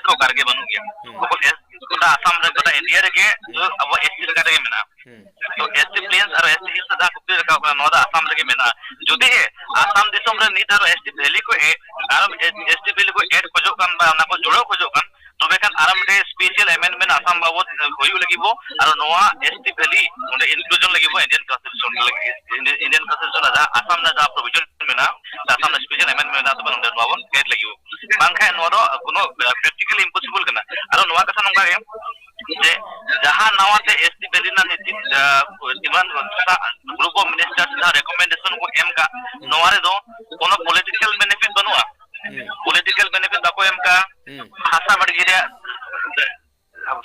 को करके बनू गया गोटा आसाम रे गोटा इंडिया रे के जो अब एसटी रे के मेना तो एसटी प्लेन्स और एसटी हिल्स दा कुपी रखा हुआ नोदा आसाम रे के मेना जुदी है आसाम दिसम रे नीट और एसटी वैली को एसटी वैली को ऐड खोजो कान बा ना को जोड़ो खोजो कान तबे खान आराम रे स्पेशल अमेंडमेंट आसाम बाबत होयु लगिबो और नोआ एसटी वैली उन्हें इंक्लूजन लगिबो इंडियन कॉन्स्टिट्यूशन दा आसाम ना दा प्रोविजन मेना आसाम ना स्पेशल अमेंडमेंट दा बन बाबन ऐड लगिबो बांखा नोदो कोनो प्रैक्टिकली इम्पॉसिबल कना और नोआ कथा नंगा गे जे जहां नवाते एसटी वैली ना नीति डिमांड ग्रुप ऑफ मिनिस्टर्स दा रिकमेंडेशन को एम का नोआ रे दो कोनो पॉलिटिकल बेनिफिट बनुआ पॉलिटिकल बेनिफिट बाको एम का हासा बड़गिरिया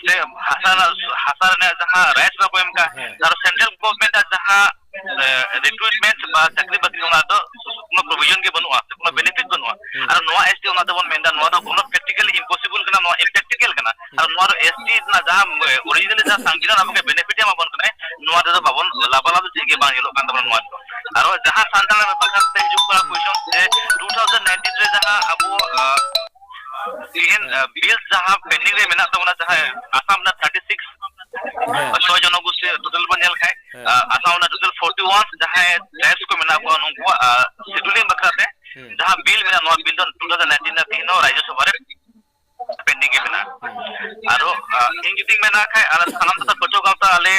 से हासा ने जहां राइट्स बाको एम का और सेंट्रल गवर्नमेंट जहां रिक्रूटमेंट बा चाकरी बाकरी ओना दो कोनो प्रोविजन के बनुआ कोनो बेनिफिट बनुआ और नोआ एसटी ओना दो मेंदा नोआ दो कोनो प्रैक्टिकली इम्पॉसिबल कना नोआ इम्प्रैक्टिकल कना और नोआ एसटी ना जहां ओरिजिनली जहां संविधान आपके बेनिफिट मा बन कना नोआ दो बाबन लाबाला दो ठीक बांग येलो कान नोआ और जहां सांताल में बखत से जो का क्वेश्चन 2019 रे जहां अब बिल्स जहां पेंडिंग रे मेना तो जहां आसाम ना 36 6 जनों से टोटल बनेल खाए आसाम ना टोटल 41 जहां ट्राइब्स को मेना को उनको शेड्यूलिंग बखराते जहां बिल मेना नो बिल 2019 ना तीनों राज्यसभा रे पेंडिंग के मेना आरो इंगिटिंग मेना खाए आला सनम तो बचो गावता आले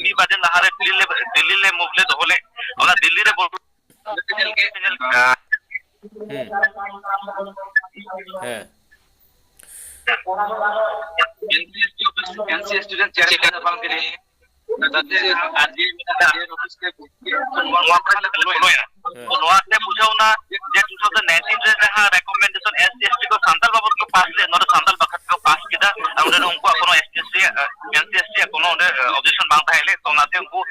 मी बादिन लहारे दिल्ली ले मुवले दोले ओला दिल्ली रे बोल है एनसी स्टूडेंट चेयर का नाम के लिए ताते आरजी ऑफिस के नोआ से पूछो ना जे 2019 रे जहां रिकमेंडेशन एसटी को सांताल बाबत को पास ले नोर सांताल बखत को पास किदा और उनको कोनो एसटी एनसी कोनो ऑब्जेक्शन मांग थाइले तो नाते उनको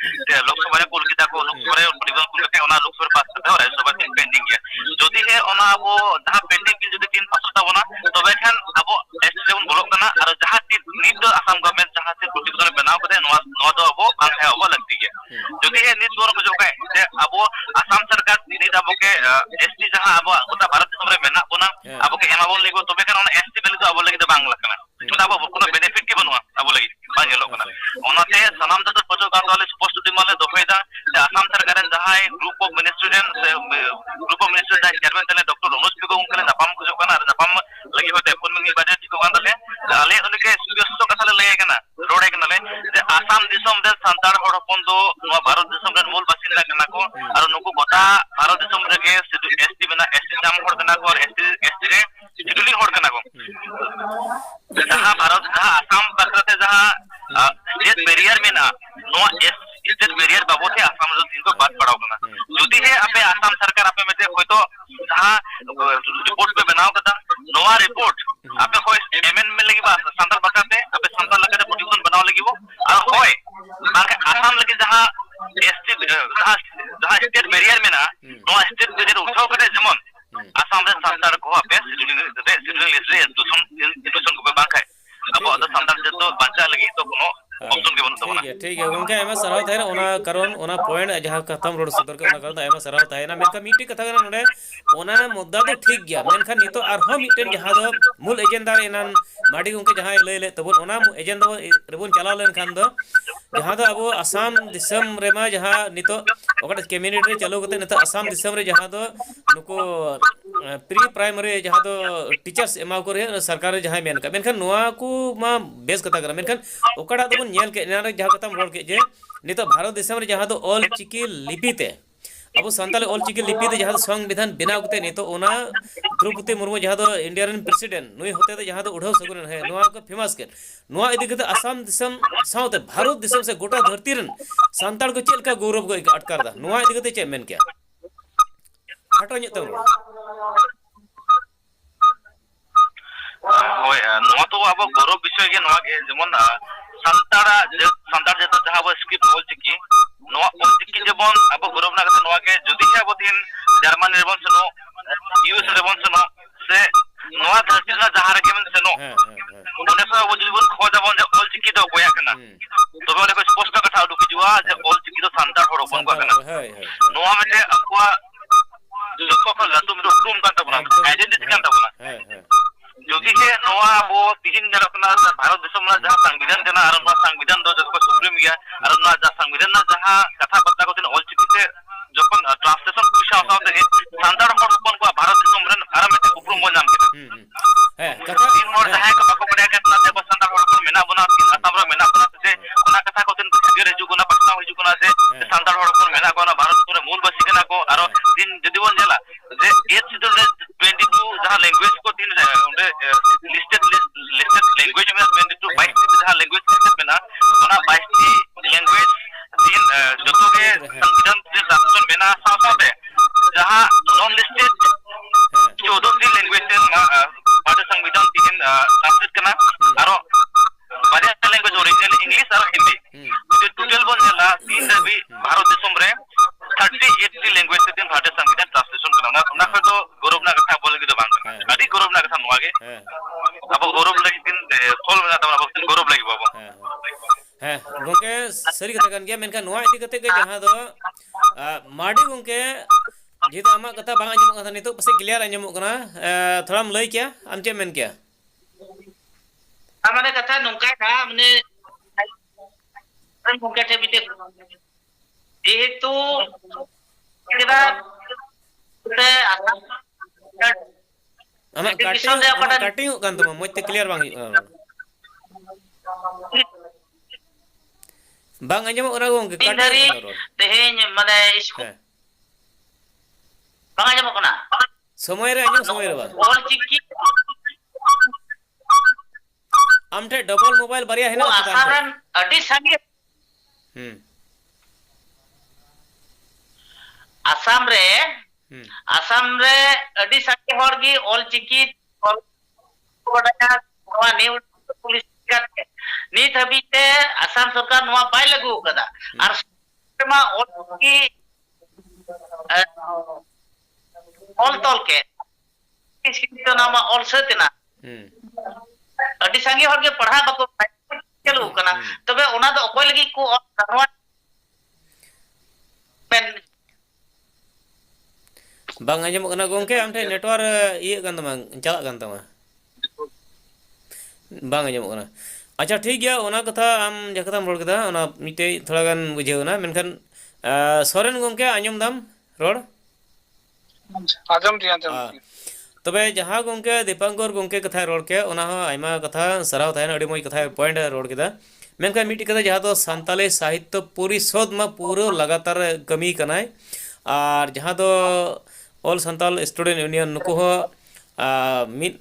लोकसभा रे बोल किदा को लोकसभा रे परिवहन को के ओना लोकसभा पास करते और राज्यसभा के पेंडिंग है जदी है ओना वो जहां पेंडिंग की जदी 3 पास होता बना तबे खान अब एसटी जन बोलो कना और जहां नीट आसाम गवर्नमेंट जहां से प्रोटिक्यूशन बनाव करे नो दो अब बांखा अब लगती है जदी है नीट दोर को जो के जे अब आसाम सरकार नीट अब के एसटी जहां अब गोटा भारत देश रे मेना बना अब के एमाबोन लेगो तबे खान ओना एसटी बेले तो अब लगी बांग लगना तो अब कोनो बेनिफिट के बनवा अब लगी बांग येलो कना ओनाते सनाम दत पजो का वाले स्पष्ट दिमाले दोफेदा जे आसाम सरकार जहां ग्रुप ऑफ मिनिस्टर दा चेयरमैन तले डॉक्टर रमेश बेगो उनके नापाम को जो कना नापाम लगी होते एपोइंटमेंट बजट को कांदले आले उनके सुस्त कथा ले कना रोडे कना ले जे आसाम दिसम दे संताड़ हड़पन दो नो भारत दिसम रे मूल बासिंदा कना को और नुको गोटा भारत दिसम रे के एसटी बना एसटी नाम हड़ कना को और एसटी रे शेड्यूलिंग हड़ कना को जहां भारत जहां आसाम बखरते जहां स्टेट बैरियर में ना नो स्टेट बैरियर बाबू थे आसाम जो इनको बात पड़ाओ कना जुदी है आपे आसाम सरकार आपे में होय तो जहां रिपोर्ट पे बनाओ कदा नोआ रिपोर्ट आपे होय अमेंडमेंट लगी बा संताल बकाते आपे संताल लगे प्रोटिक्यूशन बनाओ लगी वो और होय माके आसाम लगे जहां एसटी जहां स्टेट बैरियर में ना नो स्टेट बैरियर उठाओ करे जमन आसाम रे संताल को आपे शेड्यूलिंग लिस्ट रे इंस्टीट्यूशन को बांखाय अब अद संताल जतो बंचा लगी तो कोनो ऑप्शन के बनतो ना ठीक है गंके एमा सराव थाय ना ओना कारण ओना पॉइंट जहां खत्म रोड सदर के ओना कारण एमा सराव थाय ना मेनका मीटी कथा गना नोडे ओना मुद्दा तो ठीक गया मेनखा नितो आरहो मिटेन जहां दो मूल एजेंडा एनान माडी गंके जहां लय ले तबन ओना एजेंडा रेबन चला लेन खान दो जहां दो अब आसाम दिसम रेमा जहां नितो ओकटा कम्युनिटी रे चलो गते नितो आसाम दिसम रे जहां दो नुको प्री प्राइमरी जहां दो टीचर्स एमा को रे सरकार जहां मेनका मेनखा नोआ को मा बेस कथा करा मेनखा ओकटा दो नेल के ना जहां कथम रोड के जे नितो भारत देश में जहां दो ऑल चिकी लिपिते अब संताल ऑल चिकी लिपिते जहां संविधान बनाव कते नितो ओना द्रौपदी मुर्मू जहां दो इंडियन प्रेसिडेंट नुई होते तो जहां दो उठाव सगुन है नोआ को फेमस के नोआ इदि कते आसाम दिसम साउते भारत दिसम से गोटा धरती रन संताल को चेलका गौरव को अटकार दा नोआ इदि कते चे मेन के हटो नितो होय नोआ तो अब गौरव विषय के नोआ के जेमन संताड़ा जतो जहां वो स्क्रिप्ट ऑल चिकी नोआ ऑल चिकी जेमन अब गौरव ना कते नोआ के जदी है अब दिन जर्मन रेबन सनो यूएस रेबन सनो से नोआ धरती ना जहां रे केमन सनो ओने से वो जीवन खो जाबन जे ऑल चिकी तो गोया कना तबे ओने को स्पष्ट कथा उडुकी जुआ जे ऑल चिकी तो संताड़ हड़पन को कना नोआ में अकुआ जो को लतु में रूम का तबना आइडेंटिटी का तबना जदी है नोआ वो तीन जरा भारत देश में जहाँ संविधान जना और संविधान दो जो सुप्रीम गया और संविधान जहाँ कथा बता को ऑल चिकित्से जखन ट्रांसलेशन पुषा साथे सांतार हर हपन को भारत देश में आराम से उपरुम बन जाम है कथा तीन और जहाँ को बाको बड़ा के ना जब सांतार हर हपन मेना बना तीन असम रे मेना बना से ओना कथा को दिन फिगर हिजु कोना प्रश्न हिजु कोना से सांतार हर हपन मेना को भारत पूरे मूल बसी केना को और तीन जदि बन जाला जे 8 शेड्यूल रे 22 जहाँ लैंग्वेज को तीन लिस्टेड लैंग्वेज में 22 22 जहाँ लैंग्वेज लिस्टेड मेना ओना 22 लैंग्वेज तीन जतो के संविधान से राष्ट्र मेना साथे जहाँ नॉन लिस्टेड 14 लैंग्वेज से भारत संविधान तीन ट्रांसलेट करना और बारिया लैंग्वेज ओरिजिनल इंग्लिश और हिंदी जो टोटल बन जाला तीन भी भारत देश में 38 लैंग्वेज से तीन भारत संविधान ट्रांसलेशन करना ना फिर तो गौरव ना कथा बोले तो बांग अभी गौरव ना कथा नुआगे अब गौरव लगी दिन खोल में तब अब गौरव लगी बाबा है गोंके सरी कथा कान गया मेनका नुआ इदी कते के जहां दो माडी गोंके जेतो आमा कथा बांग आंजम कथा नितो पसे क्लियर आंजम कना थोड़ाम लई क्या आम चे मेन क्या हमारे कथा नुका था हमने गोंके थे बिते जेहेतु kita आमा काटिंग kan तुम मोते क्लियर बांग बांग आंजम कना गोंके काटिंग तेहेñ माने स्कूल बांग आंजम कना समय रे आंजम समय रे बा ऑल चिकी आमठे डबल मोबाइल बारिया है ना आसारन अडी संगे आसाम रे अडी संगे हर गी ऑल चिकी ऑल बडा नवा न्यू पुलिस का नीत हबीते आसाम सरकार नवा बाय लागू कदा और मा ऑल की ऑल तोल के इसकी नाम ऑल सतना अडी संगे हर के पढ़ा बको चलू कना तबे ओना दो ओकोय लगी को नवा बांग आंजम कना गोंके आमठे नेटवर्क ये गन तमा चला गन तमा बांग आंजम कना अच्छा ठीक गया ओना कथा आम जकताम रोड कदा ओना मिटे थोड़ा गान बुझेउना मेनखान सोरेन गोंके आंजम दाम रोड आजम तबे जहां गोंके दीपांकर गोंके कथा रोड के ओना हो आइमा कथा सराव थायन अडी मोय कथा पॉइंट रोड केदा मेनखान मिटी कथा जहां तो सान्ताली साहित्य परिषद मा पूरा लगातार कमी कनाय और जहां तो ऑल संताल स्टूडेंट यूनियन नुको हो मिट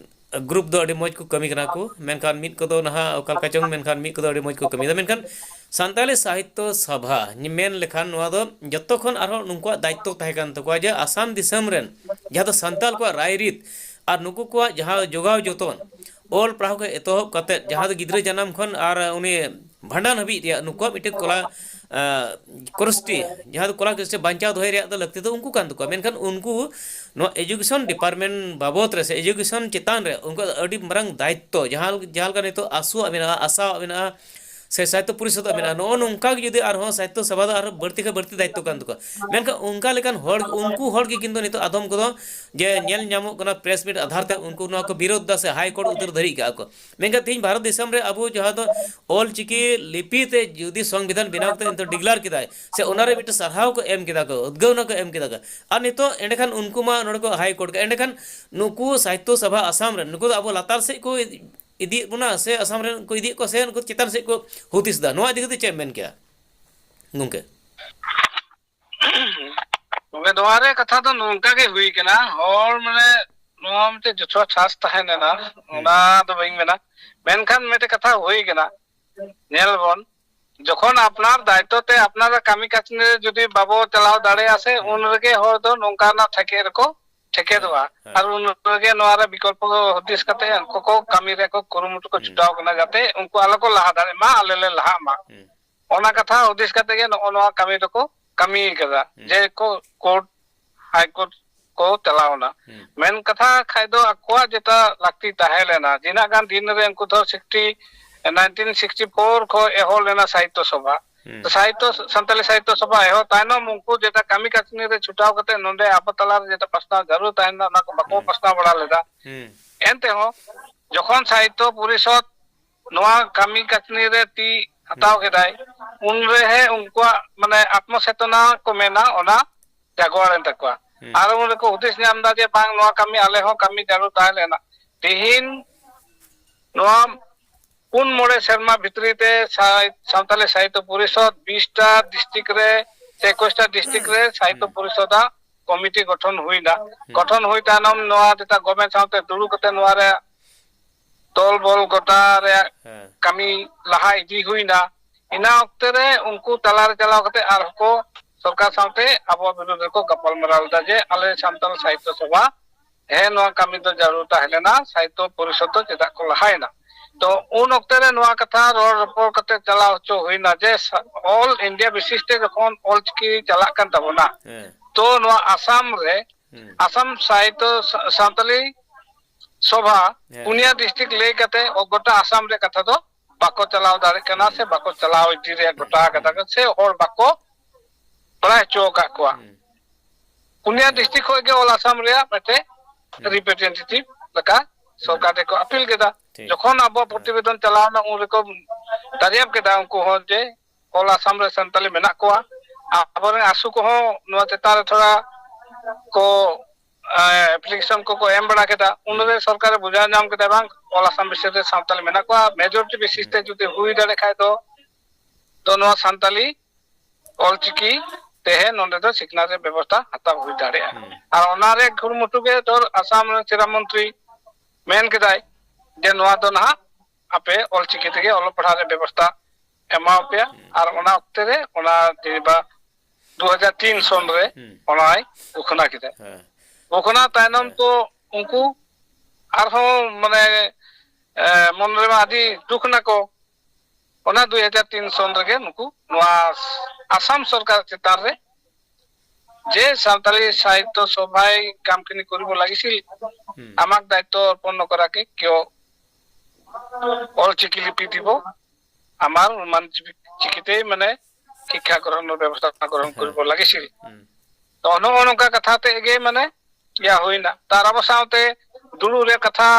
ग्रुप दो अडी मोज को कमी कना को मेनखान मिट को दो नहा ओकल का चंग मेनखान मिट को दो अडी मोज को कमी दा मेनखान सान्ताली साहित्य सभा मेन लेखान नवा दो जत्तो खन आरो नुको दायित्व ताहे कान तको जे आसाम दिसम रेन जहां तो संताल को रायरीत और नुको को जहां जोगाव जतन ऑल पढ़ाव के एतोहब कते जहां गिद्रे जन्म खन और उनी भांडान हबी नुको मिटे कोला कोरस्टी जहां कोला के बांचा दोहे रे लगते तो उनको कान तको मेनखान उनको नो एजुकेशन डिपार्टमेंट बाबत रे से एजुकेशन चितान रे उनको अडी मरंग दायित्व जहां का नितो आसु अबिना आशा अबिना से साहित्य परिषद अबिना नो नोंका जुदी आरो साहित्य सभा द आरो बढ़ती के बढ़ती दायित्व कान तको मेनका उनका लेकान होड़ उनको होड़ के किंतु नितो आदम को जे नेल न्यामो कना प्रेस मीट आधार ते उनको नो को विरोध दा से हाई कोर्ट उतर धरी का को मेनका तीन भारत देशम रे अबो जहां तो ऑल चिकी लिपि ते जुदी संविधान बिना ते इंतो डिक्लेयर किदाय से ओनारे बिट सरहाव को एम किदा को उद्गवना को एम किदा और नितो एंडखान उनको मा नोड को हाई कोर्ट का एंडखान नुकु साहित्य सभा आसाम रे नुकु अबो लातार से को इदी बुना से असम रे को इदी को से उनको चितान से को हुतिस दा नोआ दिगते चेयरमैन क्या गुंके तबे दोआरे कथा तो नोंका के हुई केना और माने नोआ मते जछो छास ताहेना ना ओना तो बइंग मेना मेनखान मेटे कथा हुई केना नेल बन जखन आपनार दायित्व ते आपनार कामी काचने जदि बाबो चलाव दाड़े आसे उन रगे हर दो नोंका ना ठके रको ठेके दवा और उन रगे नोआरा विकल्प हदिस कते उनको को कामी रे को कुरुमुट को छुटाव कना जाते उनको आलो को लहा दाड़े मा आलेले लहा मा ओना कथा हदिस कते के नोआ कामी तो को कमी कदा जे को कोर्ट हाई कोर्ट को चलावना मेन कथा खायदो अक्वा जेटा लागती ताहेलेना जिना गान दिन रे उनको तो 1964 को एहो लेना साहित्य सभा तो साहित्य संताली साहित्य सभा एहो ताइनो मुंकु जेटा कामी काचनी रे छुटाव कते नोंडे आपतलार जेटा प्रश्न जरूर ताइना ना को बको प्रश्न बड़ा लेदा एनते हो जखन साहित्य परिषद नोआ कमी कचनी रे ती हताव केदाय उन रे उनका माने आत्मचेतना को मेना ओना जागवारन तकवा आर उन को हुदिस नाम दा जे बांग नोआ कमी आले हो कमी जारू ताहे लेना तिहिन नोआ पुन मोड़े शर्मा भितरी ते सावताली साहित्य परिषद 20टा डिस्ट्रिक्ट रे 21टा डिस्ट्रिक्ट रे साहित्य परिषद कमिटी गठन हुईना गठन हुई तानम नोआ देता गवर्नमेंट साथे दुरु कते नोआ रे तोल बोल गोटा रे कमी लहा इदी हुईना इना वक्त रे उनको तलार चलाव कते आर को सरकार साथे अब विरोध को गपल मराल दा जे आले सान्ताल साहित्य सभा हे नोआ कमी तो जरूर ताहेलेना साहित्य परिषद तो चेदा को लहायना तो उन वक्त रे नोआ कथा रोड रपोर कते चलाव चो हुईना जे ऑल इंडिया विशिष्ट जखन ऑल चिकी चला कान तबना तो नोआ आसाम रे आसाम साहित्य सान्ताली सभा पुनिया डिस्ट्रिक्ट ले कते और गोटा आसाम रे कथा तो बाको चलाव दारे कना से बाको चलाव इदी रे गोटा कथा से और बाको बड़ा चो का कोआ पुनिया डिस्ट्रिक्ट होगे ऑल आसाम रे बटे रिप्रेजेंटेटिव लका सरकार को अपील केदा जखन अब प्रतिवेदन चलावना उन को दारियाब केदा उनको हो जे ऑल आसाम रे संताली मेना कोआ आबरे आसु को हो नो चेतार थोड़ा को एप्लीकेशन को एम बड़ा केदा उनरे सरकार बुझा नाम केदा बांग ऑल आसाम विषय रे संताली मेना कोआ मेजॉरिटी बेसिस ते जुते हुई दारे खाय तो नो संताली ऑल चिकी तेहे नोंदे तो सिखना रे व्यवस्था हता हुई दारे और ओनारे गुरुमुटु के तो आसाम चिरा मंत्री मेन केदाय जे नोआ तो ना आपे ऑल चिकी तेगे ऑल पढ़ा रे व्यवस्था एमा पे और ओना वक्त रे ओना जेबा 2003 सन रे ओनाय उखना केदा उखना तायनम तो उनको आरो माने मन रे आदि दुख ना को ओना 2003 सन रे नुकु नोआ आसाम सरकार चितार रे जे सान्ताली साहित्य सभाय कामकिनी करिबो लागिसिल आमाक दायित्व अर्पण नकरा के क्यों ऑल चिकी लिपि दिबो आमार मान चिकिते माने शिक्षा ग्रहण व्यवस्था ग्रहण करिबो लागिसिल तो अनका कथाते एगे माने या होइना तार अब सावते दुरु रे कथा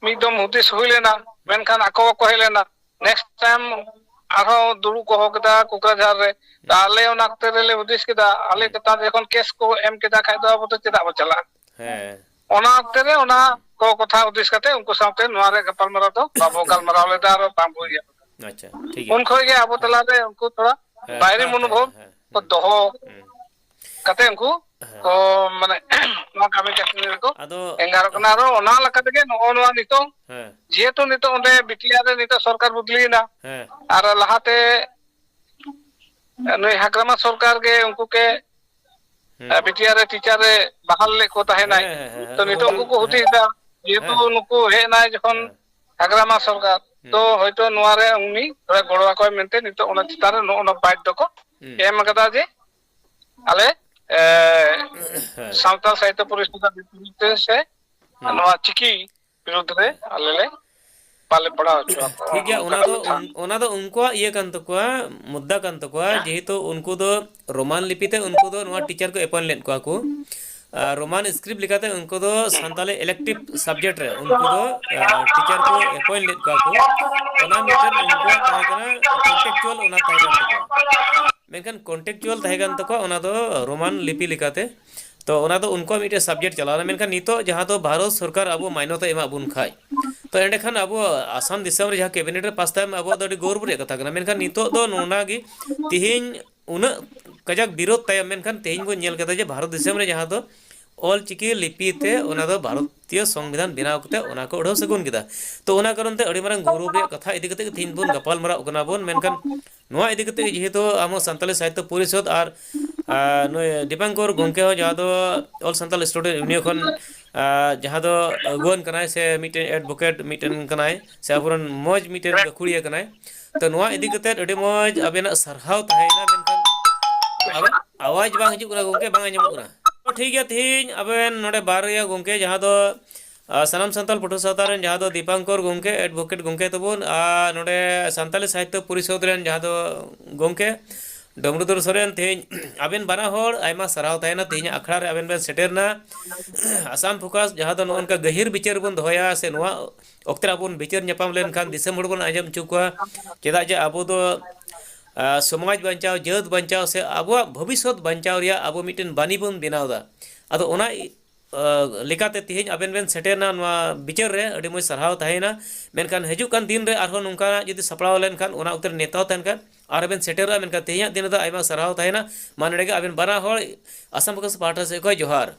मिदम हुदिस होइलेना मेनखान आको को हेलेना नेक्स्ट टाइम आरो दुरु को होकदा कुकराझार रे ताले ओना कते रे हुदिस केदा आले कता जखन केस को एम केदा खाय दो अब तो चेदा बचला ओना कते रे ओना को कथा हुदिस कते उनको सावते नोआ रे गपल मरा तो बाबो गल मराव ले दारो बांबो या अच्छा ठीक है उन खोय के अब तला रे उनको थोड़ा बाहरी मनोभाव तो दोहो कते उनको को माने नोआ कामे कतनी रे को एंगार कना रो ओना लकते के नोआ नितो जेहेतु नितो ओंडे बिटिया रे नितो सरकार बदलीना आर लहाते नय हाग्रामा सरकार के उनको के बिटिया रे टीचर रे बहाल ले को ताहे नाय तो नितो उनको को हुती दा जेहेतु उनको हे नाय जखन हाग्रामा सरकार तो होयतो नोआ रे उनी थोड़ा गड़वा को मेनते नितो ओना चितारे नो ओना बाइट दको एम कदा जे आले सावताल साहित्य परिषद विरुद्ध से नोआ चिकी विरुद्ध रे आलेले पाले पड़ा ठीक है ओना दो उनको ये कान तकवा मुद्दा कान तकवा जेहेतु उनको दो रोमान लिपि ते उनको दो नोआ टीचर को अपॉइंट लेन को रोमान स्क्रिप्ट लिखाते उनको दो सान्ताली इलेक्टिव सब्जेक्ट रे उनको दो टीचर को अपॉइंट लेन को ओना मीटर उनको ताहे कना कॉन्टेक्चुअल ओना ताहे कान तकवा मेनखान कॉन्टेक्चुअल ताहे कान तकवा ओना दो रोमान लिपि लिखाते तो ओना दो उनको मिटे सब्जेक्ट चला मेनखान नितो जहां तो भारत सरकार अब मान्यता एमा बुन खाय तो एंडे खान अब आसाम दिसम रे जहां कैबिनेट रे पास तायम अब दो गौरव रे कथा कना मेनखान नितो दो नोना गी तिहिन उना कजाक विरोध तायम मेनखान तिहिन बो नेल कदा जे भारत दिसम रे जहां तो ऑल चिकी लिपि ते ओना दो भारतीय संविधान बनाव कते ओना को ओढो सगुन केदा तो ओना कारण ते अडी मारंग गौरव रे कथा इदि कते तिहिन बोन गपाल मरा कना बोन मेनखान नोआ इदि कते जेहेतु आमो सान्ताली साहित्य परिषद आर नय दीपांकर गोंके हो जहां दो ऑल सान्ताल स्टूडेंट यूनियन खन जहां दो अगुवन कनाय से मिटे एडवोकेट मिटन कनाय से अबरन मौज मिटन गखुड़िया कनाय तो नोआ इदि कते अडी मौज अबेना सरहाव ताहेना मेनखान आवाज बांग हिजु कना गोंके बांग आंजमो कना तो ठीक है तिहिन अबेन नोडे बारया गोंके जहां दो सनाम सान्ताल पठो सावता रेन जहां दो दीपांकर गोंके एडवोकेट गोंके तबोन नोडे सान्ताली साहित्य परिषद रेन जहां दो गोंके डमरुदर सोरेन तेज आबेन बना होड़ आयमा सराव ताहेना तेज अखड़ा रे आबेन बेन सेटेरना आसाम फोकस जहाँ दो नोनका गहिर बिचार बन दोया से नोआ ओक्ते आबोन बिचार नेपाम लेन खान दिसम होड़ बन आजम चुका चेदा जे आबो दो समाज बचाव जात बचाव से आबो भविष्य बचाव रिया आबो मिटेन बानी बन बनावदा अदो ओना लेकाते तेज आबेन बेन सेटेरना नोआ बिचार रे अडी मोय सरहाव ताहेना मेनखान हजु कान दिन रे आरो नोंका जदि सपड़ाव लेन खान ओना उतर नेता तन खान और बेन सेटेरा मेनका तेज दिन दा आयमा सरहाव ताहेना मानड़ेगे आबेन बना होड़ आसाम फोकस पार्टी से कोई जोहार।